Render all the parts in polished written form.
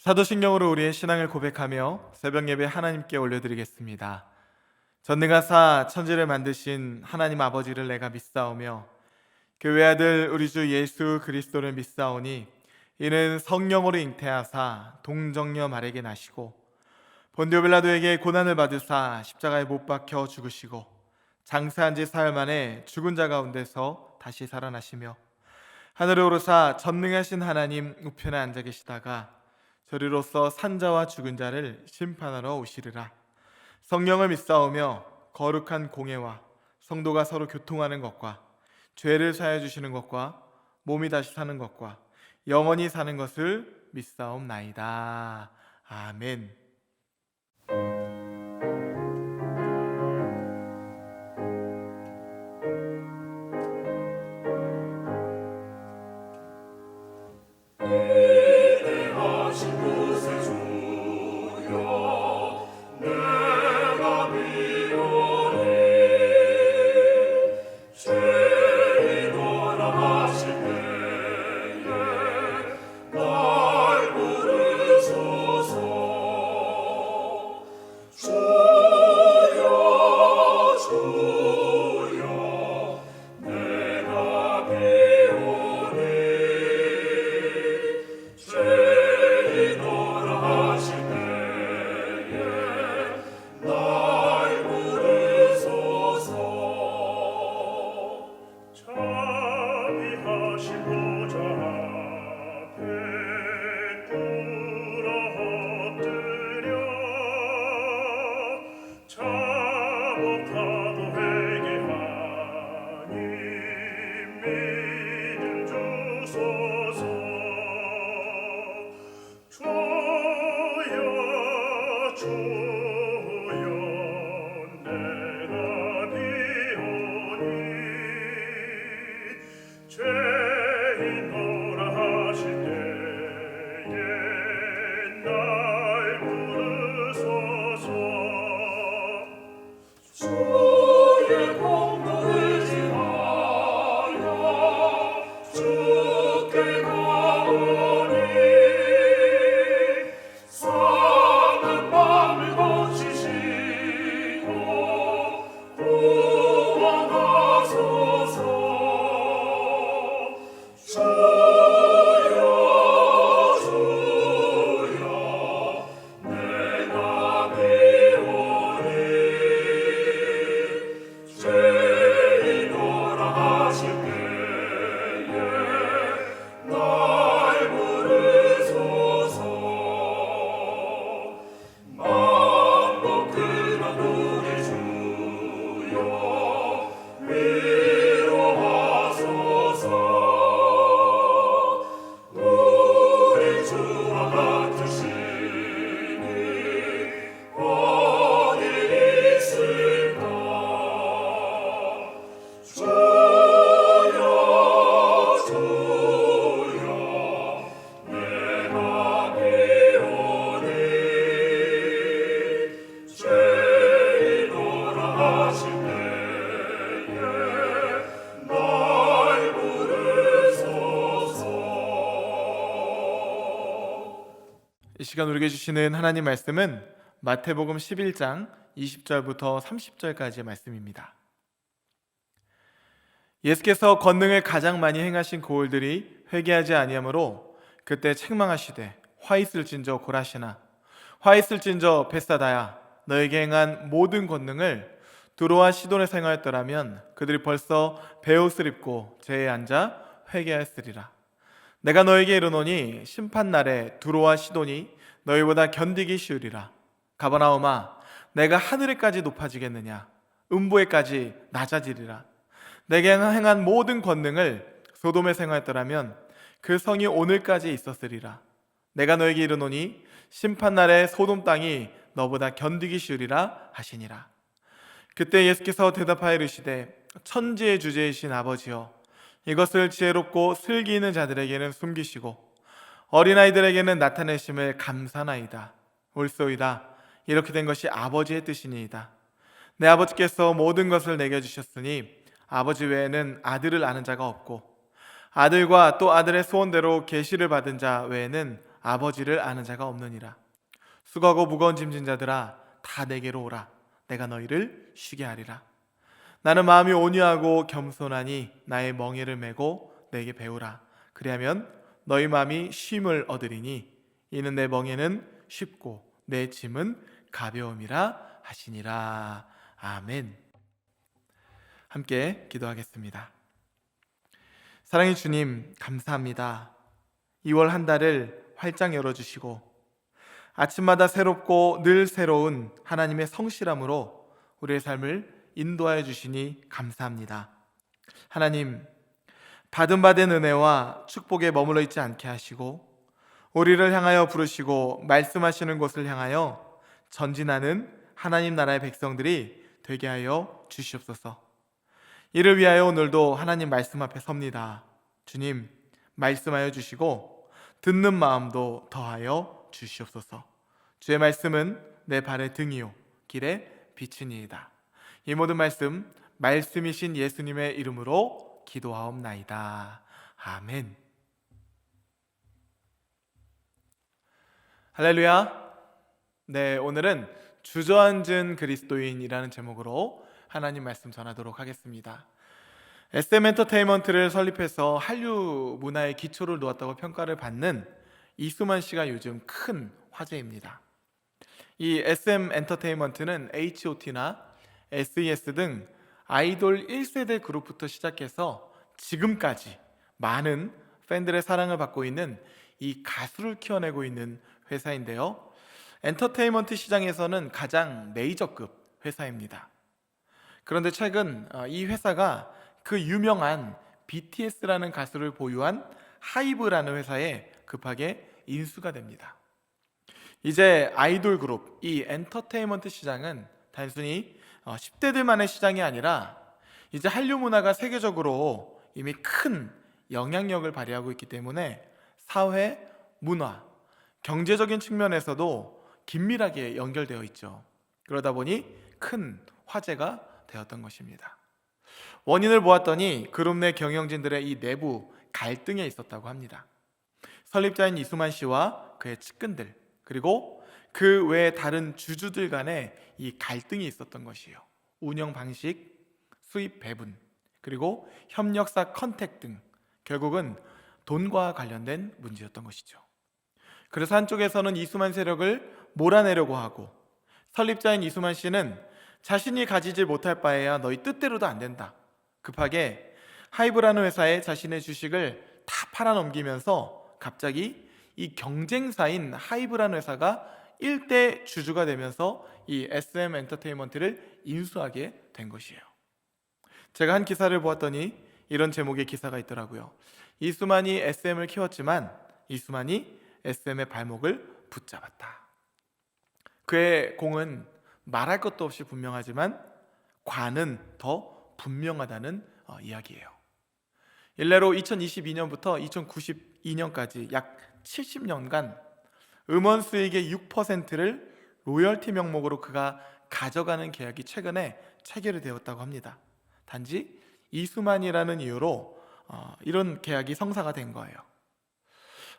사도신경으로 우리의 신앙을 고백하며 새벽 예배 하나님께 올려드리겠습니다. 전능하사 천지를 만드신 하나님 아버지를 내가 믿사오며 교회 아들 우리 주 예수 그리스도를 믿사오니 이는 성령으로 잉태하사 동정녀 마리아에게 나시고 본디오 빌라도에게 고난을 받으사 십자가에 못 박혀 죽으시고 장사한 지 사흘 만에 죽은 자 가운데서 다시 살아나시며 하늘에 오르사 전능하신 하나님 우편에 앉아 계시다가 저리로서 산자와 죽은 자를 심판하러 오시리라. 성령을 믿사오며 거룩한 공예와 성도가 서로 교통하는 것과 죄를 사해 주시는 것과 몸이 다시 사는 것과 영원히 사는 것을 믿사옵나이다. 아멘. 이 시간 우리에게 주시는 하나님 말씀은 마태복음 11장 20절부터 30절까지의 말씀입니다. 예수께서 권능을 가장 많이 행하신 고을들이 회개하지 아니하므로 그때 책망하시되 화 있을진저 고라시나 화 있을진저 벳사다야 너에게 행한 모든 권능을 두로와 시돈에서 행하였더라면 그들이 벌써 베옷을 입고 제에 앉아 회개하였으리라. 내가 너에게 이르노니 심판날에 두로와 시돈이 너희보다 견디기 쉬우리라. 가버나움아 내가 하늘에까지 높아지겠느냐 음부에까지 낮아지리라. 내게 행한 모든 권능을 소돔에 행하였더라면 그 성이 오늘까지 있었으리라. 내가 너에게 이르노니 심판날에 소돔 땅이 너보다 견디기 쉬우리라 하시니라. 그때 예수께서 대답하여 이르시되 천지의 주제이신 아버지여 이것을 지혜롭고 슬기 있는 자들에게는 숨기시고 어린아이들에게는 나타내심을 감사나이다. 옳소이다. 이렇게 된 것이 아버지의 뜻이니이다. 내 아버지께서 모든 것을 내게 주셨으니 아버지 외에는 아들을 아는 자가 없고 아들과 또 아들의 소원대로 계시를 받은 자 외에는 아버지를 아는 자가 없느니라. 수고하고 무거운 짐진 자들아 다 내게로 오라. 내가 너희를 쉬게 하리라. 나는 마음이 온유하고 겸손하니 나의 멍에를 메고 내게 배우라. 그리하면 너희 마음이 쉼을 얻으리니 이는 내 멍에는 쉽고 내 짐은 가벼움이라 하시니라. 아멘. 함께 기도하겠습니다. 사랑의 주님, 감사합니다. 2월 한 달을 활짝 열어주시고 아침마다 새롭고 늘 새로운 하나님의 성실함으로 우리의 삶을 인도하여 주시니 감사합니다. 하나님, 받은 은혜와 축복에 머물러 있지 않게 하시고 우리를 향하여 부르시고 말씀하시는 곳을 향하여 전진하는 하나님 나라의 백성들이 되게 하여 주시옵소서. 이를 위하여 오늘도 하나님 말씀 앞에 섭니다. 주님, 말씀하여 주시고 듣는 마음도 더하여 주시옵소서. 주의 말씀은 내 발의 등이요 길의 빛이니이다. 이 모든 말씀이신 예수님의 이름으로 기도하옵나이다. 아멘. 할렐루야. 네, 오늘은 주저앉은 그리스도인이라는 제목으로 하나님 말씀 전하도록 하겠습니다. SM 엔터테인먼트를 설립해서 한류 문화의 기초를 놓았다고 평가를 받는 이수만 씨가 요즘 큰 화제입니다. 이 SM 엔터테인먼트는 H.O.T나 SES 등 아이돌 1세대 그룹부터 시작해서 지금까지 많은 팬들의 사랑을 받고 있는 이 가수를 키워내고 있는 회사인데요. 엔터테인먼트 시장에서는 가장 메이저급 회사입니다. 그런데 최근 이 회사가 그 유명한 BTS라는 가수를 보유한 하이브라는 회사에 급하게 인수가 됩니다. 이제 아이돌 그룹, 이 엔터테인먼트 시장은 단순히 10대들만의 시장이 아니라 이제 한류 문화가 세계적으로 이미 큰 영향력을 발휘하고 있기 때문에 사회, 문화, 경제적인 측면에서도 긴밀하게 연결되어 있죠. 그러다 보니 큰 화제가 되었던 것입니다. 원인을 보았더니 그룹 내 경영진들의 이 내부 갈등에 있었다고 합니다. 설립자인 이수만 씨와 그의 측근들, 그리고 그 외 다른 주주들 간에 이 갈등이 있었던 것이에요. 운영 방식, 수입 배분, 그리고 협력사 컨택 등 결국은 돈과 관련된 문제였던 것이죠. 그래서 한쪽에서는 이수만 세력을 몰아내려고 하고, 설립자인 이수만 씨는 자신이 가지지 못할 바에야 너희 뜻대로도 안 된다, 급하게 하이브라는 회사에 자신의 주식을 다 팔아넘기면서 갑자기 이 경쟁사인 하이브라는 회사가 1대 주주가 되면서 이 SM 엔터테인먼트를 인수하게 된 것이에요. 제가 한 기사를 보았더니 이런 제목의 기사가 있더라고요. 이수만이 SM을 키웠지만 이수만이 SM의 발목을 붙잡았다. 그의 공은 말할 것도 없이 분명하지만 관은 더 분명하다는 이야기예요. 일례로 2022년부터 2092년까지 약 70년간 음원 수익의 6%를 로열티 명목으로 그가 가져가는 계약이 최근에 체결이 되었다고 합니다. 단지 이수만이라는 이유로 이런 계약이 성사가 된 거예요.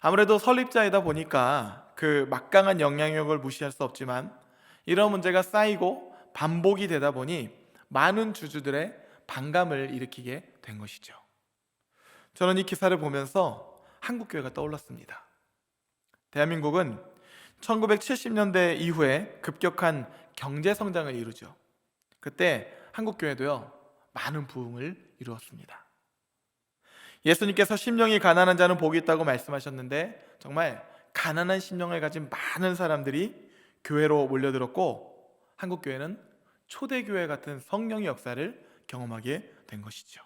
아무래도 설립자이다 보니까 그 막강한 영향력을 무시할 수 없지만 이런 문제가 쌓이고 반복이 되다 보니 많은 주주들의 반감을 일으키게 된 것이죠. 저는 이 기사를 보면서 한국교회가 떠올랐습니다. 대한민국은 1970년대 이후에 급격한 경제 성장을 이루죠. 그때 한국교회도요, 많은 부흥을 이루었습니다. 예수님께서 심령이 가난한 자는 복이 있다고 말씀하셨는데 정말 가난한 심령을 가진 많은 사람들이 교회로 몰려들었고, 한국교회는 초대교회 같은 성령의 역사를 경험하게 된 것이죠.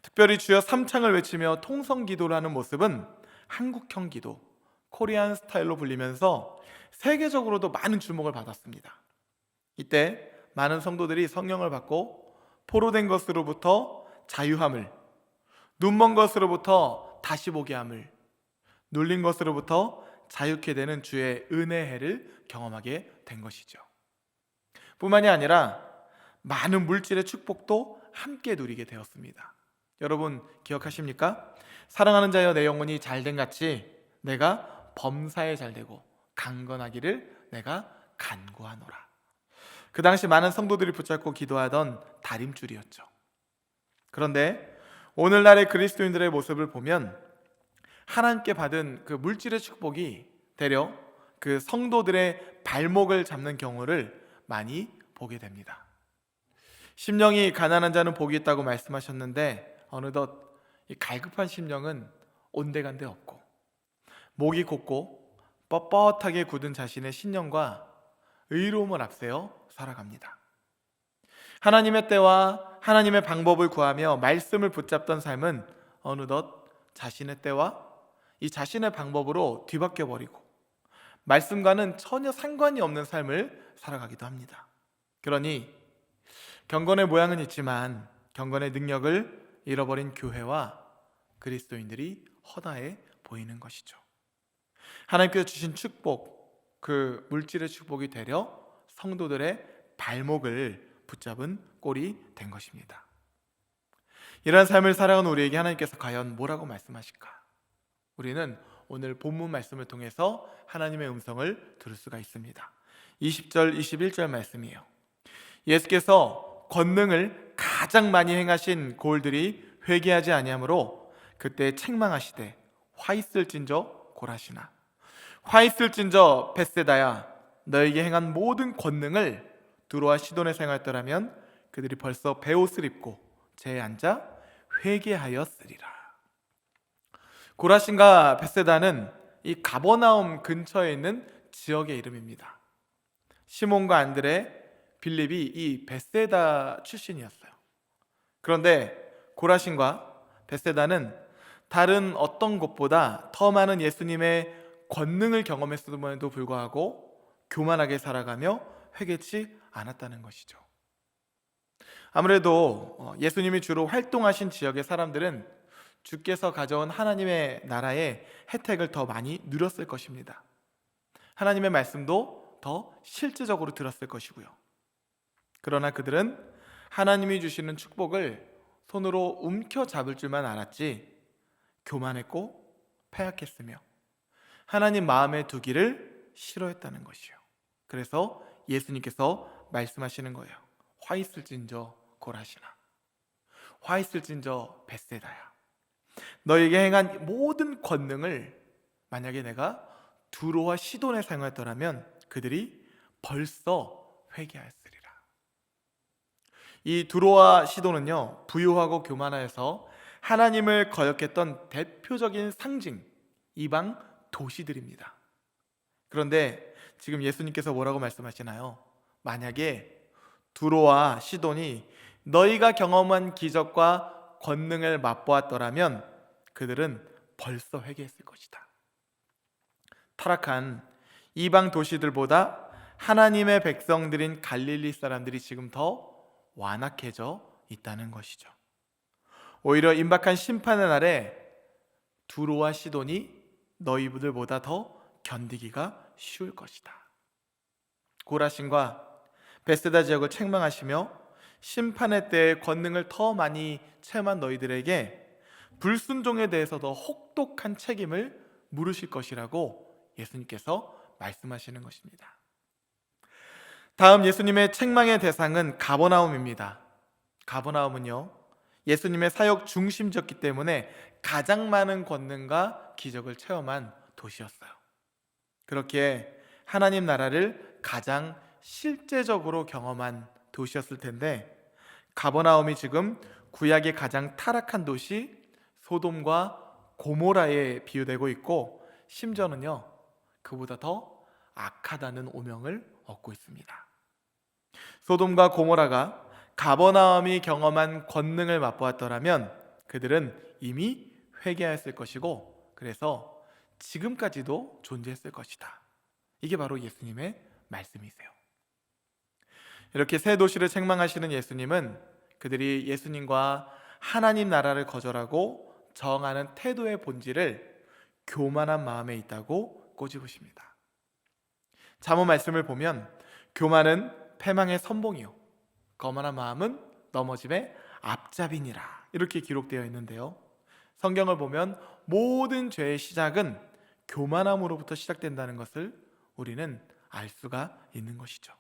특별히 주여 삼창을 외치며 통성기도를 하는 모습은 한국형 기도, 코리안 스타일로 불리면서 세계적으로도 많은 주목을 받았습니다. 이때 많은 성도들이 성령을 받고 포로된 것으로부터 자유함을, 눈먼 것으로부터 다시 보게 함을, 눌린 것으로부터 자유케 되는 주의 은혜의 해를 경험하게 된 것이죠. 뿐만이 아니라 많은 물질의 축복도 함께 누리게 되었습니다. 여러분 기억하십니까? 사랑하는 자여 내 영혼이 잘된 같이 내가 범사에 잘되고 강건하기를 내가 간구하노라. 그 당시 많은 성도들이 붙잡고 기도하던 다림줄이었죠. 그런데 오늘날의 그리스도인들의 모습을 보면 하나님께 받은 그 물질의 축복이 대려 그 성도들의 발목을 잡는 경우를 많이 보게 됩니다. 심령이 가난한 자는 복이 있다고 말씀하셨는데 어느덧 이 갈급한 심령은 온데간데 없고 목이 곧고 뻣뻣하게 굳은 자신의 신령과 의로움을 앞세워 살아갑니다. 하나님의 때와 하나님의 방법을 구하며 말씀을 붙잡던 삶은 어느덧 자신의 때와 이 자신의 방법으로 뒤바뀌어 버리고 말씀과는 전혀 상관이 없는 삶을 살아가기도 합니다. 그러니 경건의 모양은 있지만 경건의 능력을 잃어버린 교회와 그리스도인들이 허다해 보이는 것이죠. 하나님께서 주신 축복, 그 물질의 축복이 되려 성도들의 발목을 붙잡은 꼴이 된 것입니다. 이러한 삶을 살아가는 우리에게 하나님께서 과연 뭐라고 말씀하실까? 우리는 오늘 본문 말씀을 통해서 하나님의 음성을 들을 수가 있습니다. 20절, 21절 말씀이에요. 예수께서 권능을 가장 많이 행하신 고을들이 회개하지 아니하므로 그때 책망하시되 화 있을진저 고라시나 화 있을진저 벳세다야 너에게 행한 모든 권능을 두로와 시돈에 행하였더라면 그들이 벌써 베옷을 입고 재에 앉아 회개하였으리라. 고라신과 벳세다는 이 가버나움 근처에 있는 지역의 이름입니다. 시몬과 안드레, 빌립이 이 벳세다 출신이었어요. 그런데 고라신과 벳세다는 다른 어떤 곳보다 더 많은 예수님의 권능을 경험했음에도 불구하고 교만하게 살아가며 회개치 않았다는 것이죠. 아무래도 예수님이 주로 활동하신 지역의 사람들은 주께서 가져온 하나님의 나라의 혜택을 더 많이 누렸을 것입니다. 하나님의 말씀도 더 실제적으로 들었을 것이고요. 그러나 그들은 하나님이 주시는 축복을 손으로 움켜잡을 줄만 알았지 교만했고 패약했으며 하나님 마음에 두기를 싫어했다는 것이요. 그래서 예수님께서 말씀하시는 거예요. 화 있을진저 고라시나 화 있을진저 벳세다야 너에게 행한 모든 권능을 만약에 내가 두로와 시돈에 사용했더라면 그들이 벌써 회개하였으리라. 이 두로와 시돈은요 부유하고 교만하여서 하나님을 거역했던 대표적인 상징 이방 도시들입니다. 그런데 지금 예수님께서 뭐라고 말씀하시나요? 만약에 두로와 시돈이 너희가 경험한 기적과 권능을 맛보았더라면 그들은 벌써 회개했을 것이다. 타락한 이방 도시들보다 하나님의 백성들인 갈릴리 사람들이 지금 더 완악해져 있다는 것이죠. 오히려 임박한 심판의 날에 두로와 시돈이 너희들보다 더 견디기가 쉬울 것이다. 고라신과 벳세다 지역을 책망하시며 심판의 때에 권능을 더 많이 체험한 너희들에게 불순종에 대해서 더 혹독한 책임을 물으실 것이라고 예수님께서 말씀하시는 것입니다. 다음 예수님의 책망의 대상은 가버나움입니다. 가버나움은요 예수님의 사역 중심지였기 때문에 가장 많은 권능과 기적을 체험한 도시였어요. 그렇기에 하나님 나라를 가장 실제적으로 경험한 도시였을 텐데 가버나움이 지금 구약의 가장 타락한 도시 소돔과 고모라에 비유되고 있고 심지어는요 그보다 더 악하다는 오명을 얻고 있습니다. 소돔과 고모라가 가버나움이 경험한 권능을 맛보았더라면 그들은 이미 회개하였을 것이고 그래서 지금까지도 존재했을 것이다. 이게 바로 예수님의 말씀이세요. 이렇게 새 도시를 책망하시는 예수님은 그들이 예수님과 하나님 나라를 거절하고 저항하는 태도의 본질을 교만한 마음에 있다고 꼬집으십니다. 잠언 말씀을 보면 교만은 패망의 선봉이요 거만한 마음은 넘어짐의 앞잡이니라 이렇게 기록되어 있는데요 성경을 보면 모든 죄의 시작은 교만함으로부터 시작된다는 것을 우리는 알 수가 있는 것이죠.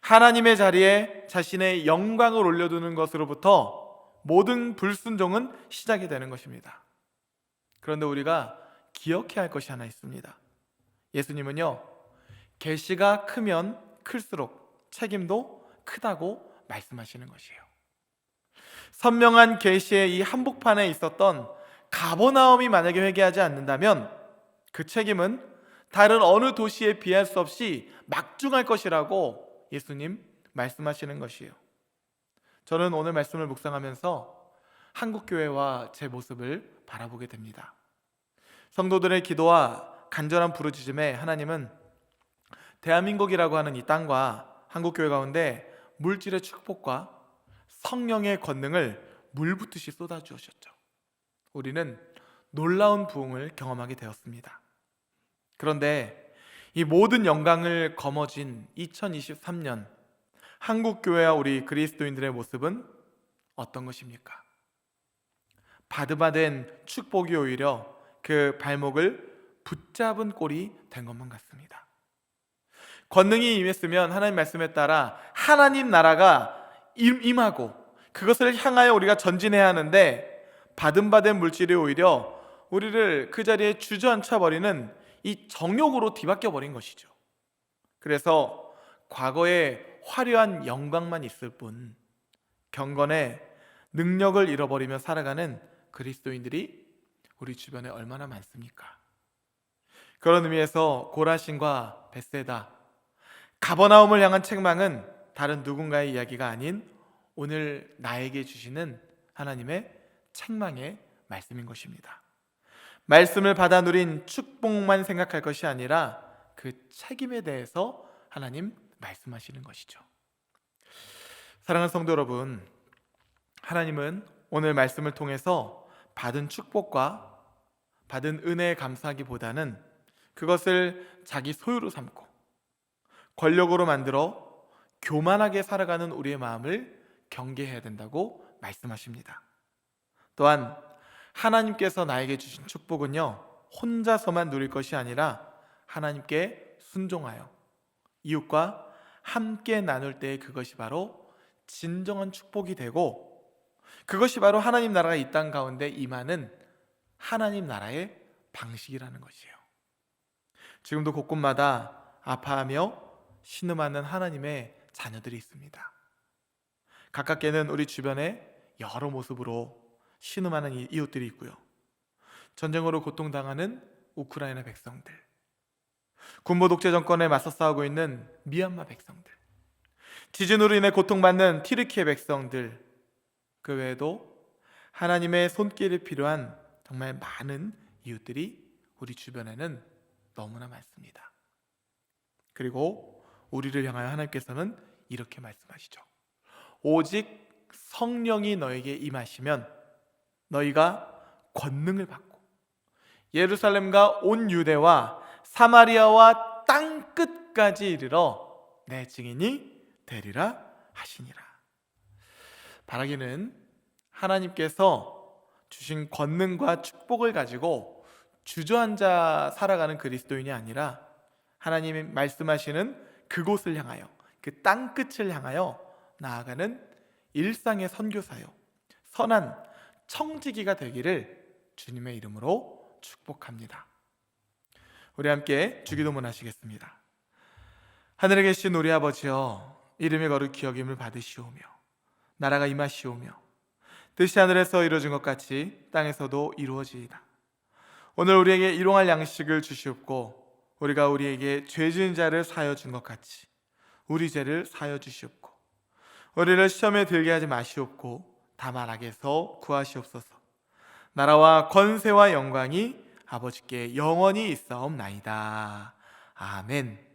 하나님의 자리에 자신의 영광을 올려두는 것으로부터 모든 불순종은 시작이 되는 것입니다. 그런데 우리가 기억해야 할 것이 하나 있습니다. 예수님은요, 계시가 크면 클수록 책임도 크다고 말씀하시는 것이에요. 선명한 계시의 이 한복판에 있었던 가버나움이 만약에 회개하지 않는다면 그 책임은 다른 어느 도시에 비할 수 없이 막중할 것이라고 예수님 말씀하시는 것이에요. 저는 오늘 말씀을 묵상하면서 한국교회와 제 모습을 바라보게 됩니다. 성도들의 기도와 간절한 부르짖음에 하나님은 대한민국이라고 하는 이 땅과 한국교회 가운데 물질의 축복과 성령의 권능을 물붓듯이 쏟아주셨죠. 우리는 놀라운 부흥을 경험하게 되었습니다. 그런데 이 모든 영광을 거머쥔 2023년 한국교회와 우리 그리스도인들의 모습은 어떤 것입니까? 바드바된 축복이 오히려 그 발목을 붙잡은 꼴이 된 것만 같습니다. 권능이 임했으면 하나님 말씀에 따라 하나님 나라가 임하고 그것을 향하여 우리가 전진해야 하는데, 받은 물질이 오히려 우리를 그 자리에 주저앉혀 버리는 이 정욕으로 뒤바뀌어 버린 것이죠. 그래서 과거의 화려한 영광만 있을 뿐 경건의 능력을 잃어버리며 살아가는 그리스도인들이 우리 주변에 얼마나 많습니까? 그런 의미에서 고라신과 벳세다, 가버나움을 향한 책망은 다른 누군가의 이야기가 아닌 오늘 나에게 주시는 하나님의 책망의 말씀인 것입니다. 말씀을 받아 누린 축복만 생각할 것이 아니라 그 책임에 대해서 하나님 말씀하시는 것이죠. 사랑하는 성도 여러분, 하나님은 오늘 말씀을 통해서 받은 축복과 받은 은혜에 감사하기보다는 그것을 자기 소유로 삼고 권력으로 만들어 교만하게 살아가는 우리의 마음을 경계해야 된다고 말씀하십니다. 또한 하나님께서 나에게 주신 축복은요, 혼자서만 누릴 것이 아니라 하나님께 순종하여 이웃과 함께 나눌 때 그것이 바로 진정한 축복이 되고, 그것이 바로 하나님 나라가 이 땅 가운데 임하는 하나님 나라의 방식이라는 것이에요. 지금도 곳곳마다 아파하며 신음하는 하나님의 자녀들이 있습니다. 가깝게는 우리 주변에 여러 모습으로 신음하는 이웃들이 있고요, 전쟁으로 고통당하는 우크라이나 백성들, 군부 독재 정권에 맞서 싸우고 있는 미얀마 백성들, 지진으로 인해 고통받는 튀르키예 백성들, 그 외에도 하나님의 손길이 필요한 정말 많은 이웃들이 우리 주변에는 너무나 많습니다. 그리고 우리를 향하여 하나님께서는 이렇게 말씀하시죠. 오직 성령이 너에게 임하시면 너희가 권능을 받고 예루살렘과 온 유대와 사마리아와 땅 끝까지 이르러 내 증인이 되리라 하시니라. 바라기는 하나님께서 주신 권능과 축복을 가지고 주저앉아 살아가는 그리스도인이 아니라 하나님이 말씀하시는 그곳을 향하여, 그 땅 끝을 향하여 나아가는 일상의 선교사요, 선한 청지기가 되기를 주님의 이름으로 축복합니다. 우리 함께 주기도문 하시겠습니다. 하늘에 계신 우리 아버지여, 이름이 거룩히 여김을 받으시오며 나라가 임하시오며 뜻이 하늘에서 이루어진 것 같이 땅에서도 이루어지이다. 오늘 우리에게 일용할 양식을 주시옵고 우리가 우리에게 죄 지은 자를 사하여 준 것 같이 우리 죄를 사하여 주시옵고 우리를 시험에 들게 하지 마시옵고 다만 악에서 구하시옵소서. 나라와 권세와 영광이 아버지께 영원히 있사옵나이다. 아멘.